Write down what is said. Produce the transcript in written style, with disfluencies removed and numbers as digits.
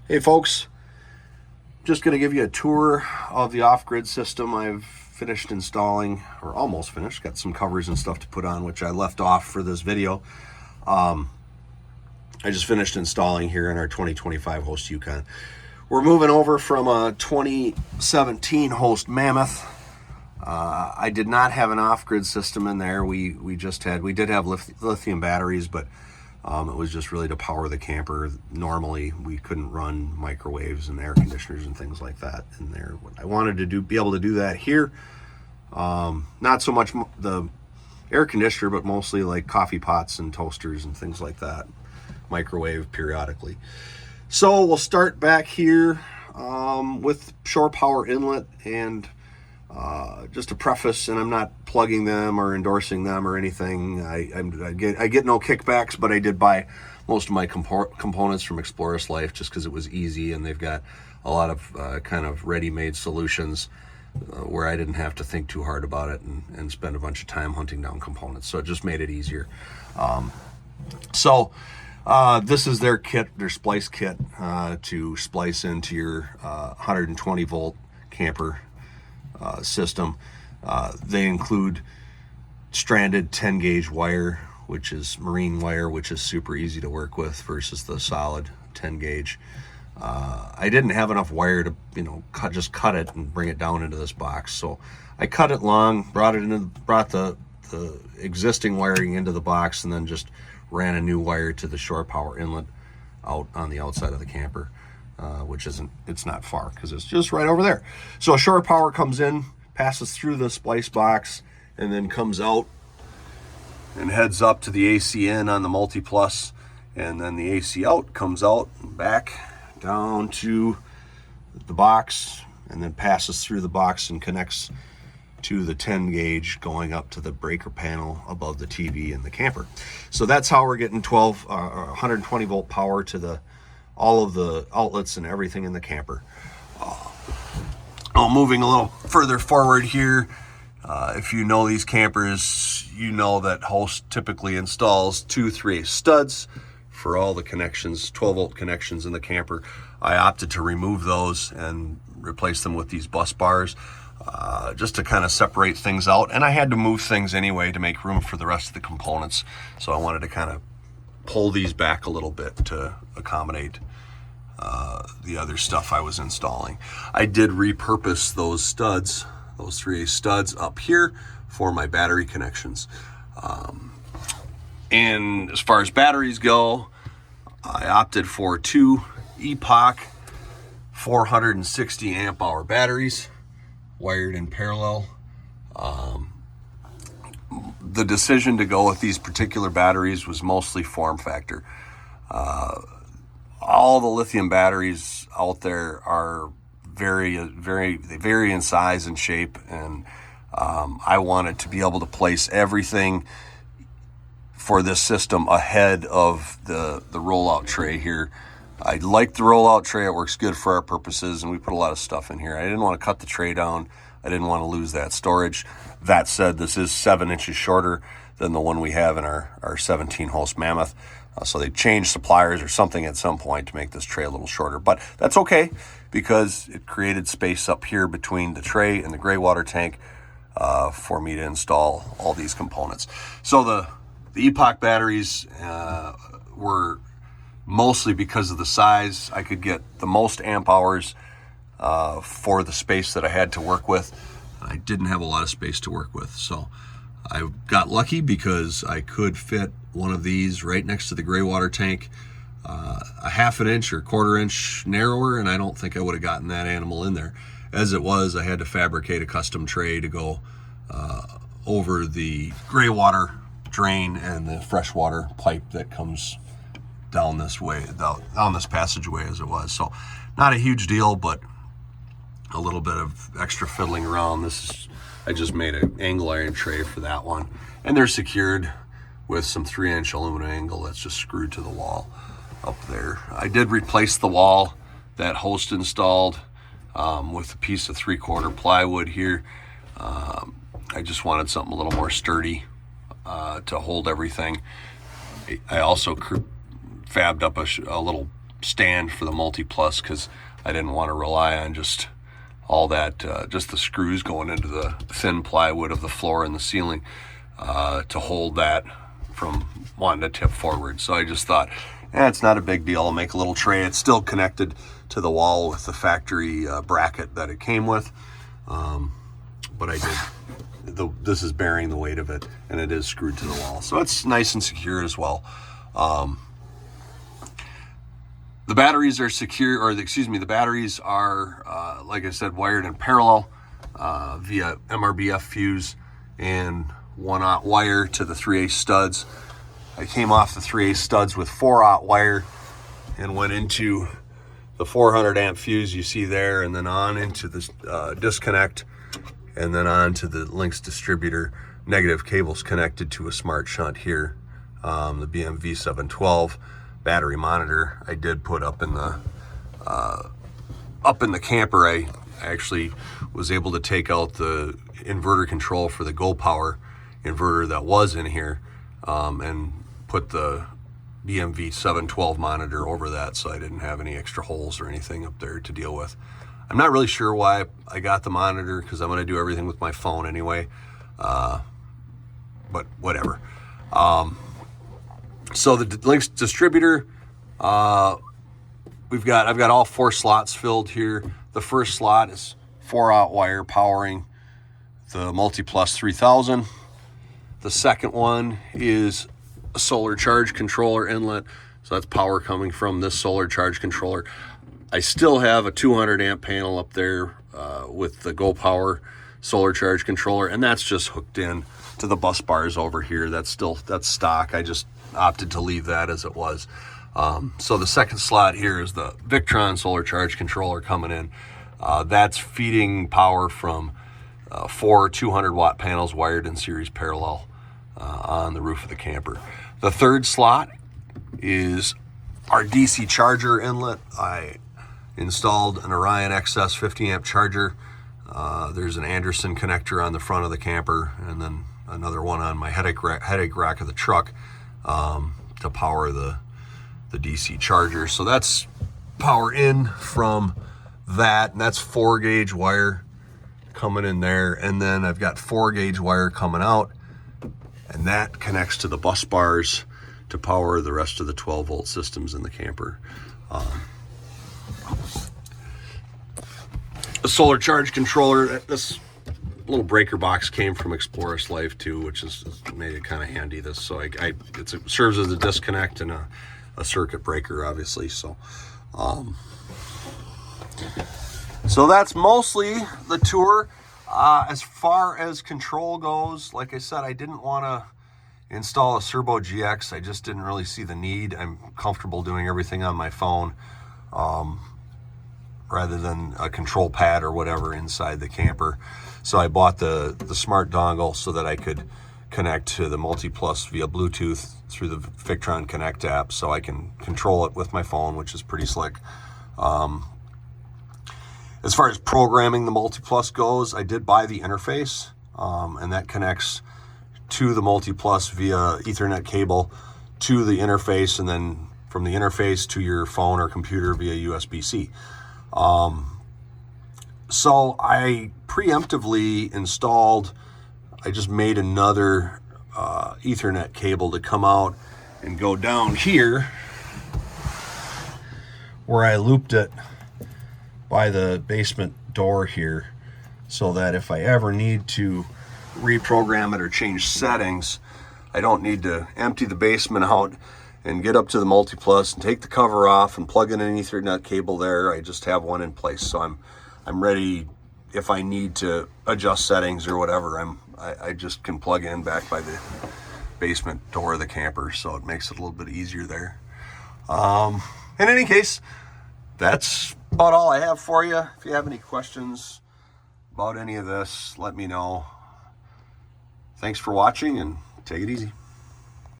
Hey folks, just going to give you a tour of the off-grid system. I've finished installing, or almost finished, got some covers and stuff to put on, which I left off for this video. I just finished installing here in our 2025 Host Yukon. We're moving over from a 2017 Host Mammoth. I did not have an off-grid system in there. We did have lithium batteries, but it was just really to power the camper. Normally, we couldn't run microwaves and air conditioners and things like that in there. I wanted to be able to do that here. Not so much the air conditioner, but mostly like coffee pots and toasters and things like that. Microwave periodically. So we'll start back here with shore power inlet, and just to preface, and I'm not plugging them or endorsing them or anything. I get no kickbacks, but I did buy most of my components from Explorers Life just because it was easy, and they've got a lot of kind of ready-made solutions where I didn't have to think too hard about it and spend a bunch of time hunting down components. So it just made it easier. This is their kit, their splice kit to splice into your 120 volt camper system. They include stranded 10 gauge wire, which is marine wire, which is super easy to work with versus the solid 10 gauge. I didn't have enough wire to, cut it and bring it down into this box. So I cut it long, brought the existing wiring into the box, and then just ran a new wire to the shore power inlet out on the outside of the camper, it's not far because it's just right over there. So shore power comes in, passes through the splice box, and then comes out and heads up to the AC in on the Multiplus, and then the AC out comes out and back down to the box, and then passes through the box and connects to the 10 gauge going up to the breaker panel above the TV in the camper. So that's how we're getting 120 volt power to all of the outlets and everything in the camper. Moving a little further forward here, if you know these campers, you know that Host typically installs 2 3/8 studs for all the connections, 12 volt connections in the camper. I opted to remove those and replace them with these bus bars, just to kind of separate things out. And I had to move things anyway to make room for the rest of the components. So I wanted to kind of pull these back a little bit to accommodate the other stuff I was installing. I did repurpose those studs, those 3/8 studs up here for my battery connections. And as far as batteries go, I opted for 2 Epoch 460 amp hour batteries wired in parallel. The decision to go with these particular batteries was mostly form factor. All the lithium batteries out there are they vary in size and shape, and I wanted to be able to place everything for this system ahead of the rollout tray here. I like the rollout tray. It works good for our purposes, and we put a lot of stuff in here. I didn't want to cut the tray down. I didn't want to lose that storage. That said, this is 7 inches shorter than the one we have in our 17 Host Mammoth. So they changed suppliers or something at some point to make this tray a little shorter. But that's okay, because it created space up here between the tray and the gray water tank for me to install all these components. So the Epoch batteries were mostly because of the size. I could get the most amp hours for the space that I had to work with. I didn't have a lot of space to work with, so I got lucky because I could fit one of these right next to the gray water tank, a 1/2 inch or 1/4 inch narrower, and I don't think I would have gotten that animal in there. As it was, I had to fabricate a custom tray to go over the gray water drain and the freshwater pipe that comes down this way, down this passageway as it was. So not a huge deal, but a little bit of extra fiddling around. I just made an angle iron tray for that one, and they're secured with some 3-inch aluminum angle that's just screwed to the wall up there. I did replace the wall that Host installed with a piece of 3/4 plywood here. I just wanted something a little more sturdy to hold everything. I also fabbed up a little stand for the Multiplus, because I didn't want to rely on just all that, just the screws going into the thin plywood of the floor and the ceiling to hold that from wanting to tip forward. So I just thought, it's not a big deal. I'll make a little tray. It's still connected to the wall with the factory bracket that it came with. But I did, this is bearing the weight of it, and it is screwed to the wall. So it's nice and secure as well. The batteries are secure, or the batteries are, like I said, wired in parallel via MRBF fuse and 1/0 wire to the 3/8 studs. I came off the 3/8 studs with 4/0 wire and went into the 400 amp fuse you see there, and then on into the disconnect, and then on to the Lynx distributor. Negative cables connected to a smart shunt here. The BMV 712 battery monitor I did put up in the camper. I actually was able to take out the inverter control for the Go Power inverter that was in here, and put the BMV 712 monitor over that, so I didn't have any extra holes or anything up there to deal with. I'm not really sure why I got the monitor, because I'm going to do everything with my phone anyway, but whatever. So the Lynx distributor, I've got all 4 slots filled here. The first slot is 4/0 wire powering the Multiplus 3000. The second one is a solar charge controller inlet, so that's power coming from this solar charge controller. I still have a 200 amp panel up there with the Go Power solar charge controller, and that's just hooked in to the bus bars over here. That's stock. I just opted to leave that as it was. So the second slot here is the Victron solar charge controller coming in. That's feeding power from 4 200 watt panels wired in series parallel on the roof of the camper. The third slot is our DC charger inlet. I installed an Orion XS 50 amp charger. There's an Anderson connector on the front of the camper, and then another one on my headache rack of the truck to power the DC charger. So that's power in from that, and that's 4 gauge wire coming in there, and then I've got 4 gauge wire coming out, and that connects to the bus bars to power the rest of the 12 volt systems in the camper. The solar charge controller, this little breaker box came from Explorus Life too, which has made it kind of handy. So it serves as a disconnect and a circuit breaker, obviously. So that's mostly the tour. As far as control goes, like I said, I didn't want to install a Servo GX. I just didn't really see the need. I'm comfortable doing everything on my phone rather than a control pad or whatever inside the camper. So I bought the smart dongle so that I could connect to the Multiplus via Bluetooth through the Victron Connect app, so I can control it with my phone, which is pretty slick. As far as programming the Multiplus goes, I did buy the interface, and that connects to the Multiplus via Ethernet cable to the interface, and then from the interface to your phone or computer via USB-C. So I preemptively installed, I just made another Ethernet cable to come out and go down here, where I looped it by the basement door here, so that if I ever need to reprogram it or change settings, I don't need to empty the basement out and get up to the Multiplus and take the cover off and plug in an Ethernet cable there. I just have one in place, so I'm ready if I need to adjust settings or whatever. I just can plug in back by the basement door of the camper, so it makes it a little bit easier there. In any case, that's about all I have for you. If you have any questions about any of this, let me know. Thanks for watching, and take it easy.